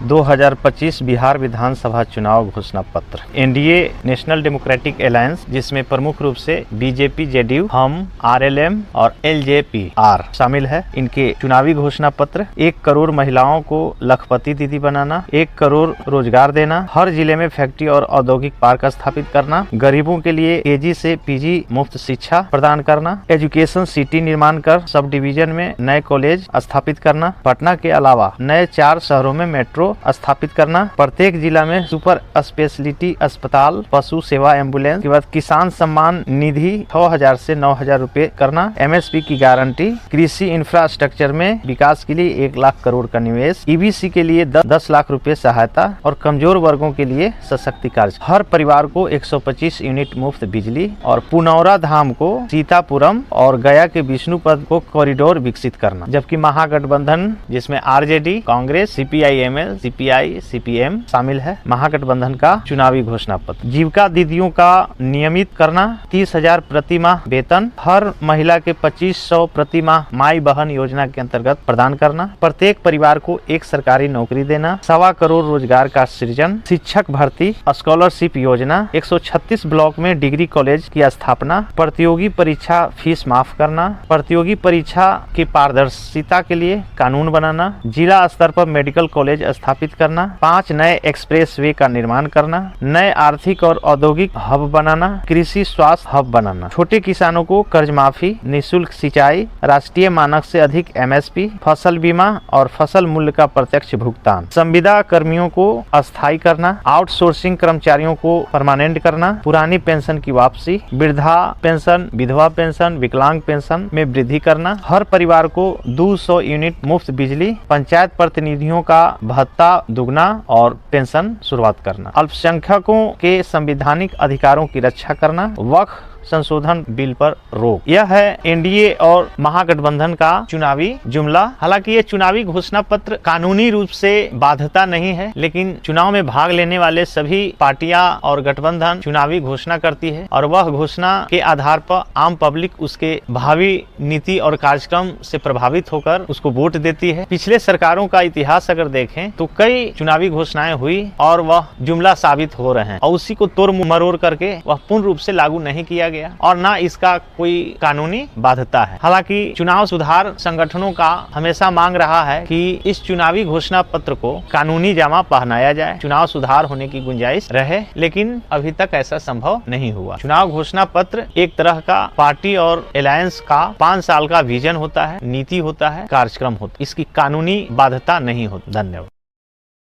2025 बिहार विधानसभा चुनाव घोषणा पत्र। एनडीए नेशनल डेमोक्रेटिक अलायंस, जिसमें प्रमुख रूप से बीजेपी, जेडीयू, हम, आरएलएम और एलजेपी-आर शामिल है। इनके चुनावी घोषणा पत्र: 1 करोड़ महिलाओं को लखपति दीदी बनाना, 1 करोड़ रोजगार देना, हर जिले में फैक्ट्री और औद्योगिक पार्क स्थापित करना, गरीबों के लिए केजी से पीजी मुफ्त शिक्षा प्रदान करना, एजुकेशन सिटी निर्माण कर सब डिवीजन में नए कॉलेज स्थापित करना, पटना के अलावा नए 4 शहरों में मेट्रो स्थापित करना, प्रत्येक जिला में सुपर स्पेशलिटी अस्पताल, पशु सेवा एम्बुलेंस के बाद किसान सम्मान निधि 6000 से 9000 रुपए करना, एमएसपी की गारंटी, कृषि इंफ्रास्ट्रक्चर में विकास के लिए 1 लाख करोड़ का निवेश, ईबीसी के लिए 10 लाख रुपए सहायता और कमजोर वर्गों के लिए सशक्तिकरण, हर परिवार को 125 यूनिट मुफ्त बिजली और पुनौरा धाम को सीतापुरम और गया के विष्णुपद को कॉरिडोर विकसित करना। जबकि महागठबंधन, जिसमें RJD, Congress, CPIML, CPI, CPM शामिल है, महागठबंधन का चुनावी घोषणा पत्र: जीविका दीदियों का नियमित करना, 30,000 प्रति माह वेतन, हर महिला के 2500 प्रति माह माई बहन योजना के अंतर्गत प्रदान करना, प्रत्येक परिवार को 1 सरकारी नौकरी देना, 1.25 करोड़ रोजगार का सृजन, शिक्षक भर्ती, स्कॉलरशिप योजना, 136 ब्लॉक में डिग्री कॉलेज की स्थापना, प्रतियोगी परीक्षा फीस माफ करना, प्रतियोगी परीक्षा की पारदर्शिता के लिए कानून बनाना, जिला स्तर पर मेडिकल कॉलेज स्थापित करना, 5 नए एक्सप्रेस वे का निर्माण करना, नए आर्थिक और औद्योगिक हब बनाना, कृषि स्वास्थ्य हब बनाना, छोटे किसानों को कर्ज माफी, निःशुल्क सिंचाई, राष्ट्रीय मानक से अधिक एमएसपी, फसल बीमा और फसल मूल्य का प्रत्यक्ष भुगतान, संविदा कर्मियों को अस्थायी करना, आउटसोर्सिंग कर्मचारियों को परमानेंट करना, पुरानी पेंशन की वापसी, वृद्धा पेंशन, विधवा पेंशन, विकलांग पेंशन में वृद्धि करना, हर परिवार को 200 यूनिट मुफ्त बिजली, पंचायत प्रतिनिधियों का भत्ता दुगना और पेंशन शुरुआत करना, अल्पसंख्यकों के संवैधानिक अधिकारों की रक्षा करना, वक्फ संशोधन बिल पर रोक। यह है एनडीए और महागठबंधन का चुनावी जुमला। हालांकि ये चुनावी घोषणा पत्र कानूनी रूप से बाध्यता नहीं है, लेकिन चुनाव में भाग लेने वाले सभी पार्टियां और गठबंधन चुनावी घोषणा करती है और वह घोषणा के आधार पर आम पब्लिक उसके भावी नीति और कार्यक्रम से प्रभावित होकर उसको वोट देती है। पिछले सरकारों का इतिहास अगर देखें तो कई चुनावी घोषणाएं हुई और वह जुमला साबित हो रहे हैं और उसी को तोड़ मरोड़ करके वह पूर्ण रूप से लागू नहीं किया गया और ना इसका कोई कानूनी बाध्यता है। हालांकि चुनाव सुधार संगठनों का हमेशा मांग रहा है कि इस चुनावी घोषणा पत्र को कानूनी जामा पहनाया जाए, चुनाव सुधार होने की गुंजाइश रहे, लेकिन अभी तक ऐसा संभव नहीं हुआ। चुनाव घोषणा पत्र एक तरह का पार्टी और अलायंस का 5 साल का विजन होता है, नीति होता है, कार्यक्रम होता है। इसकी कानूनी बाध्यता नहीं होती। धन्यवाद।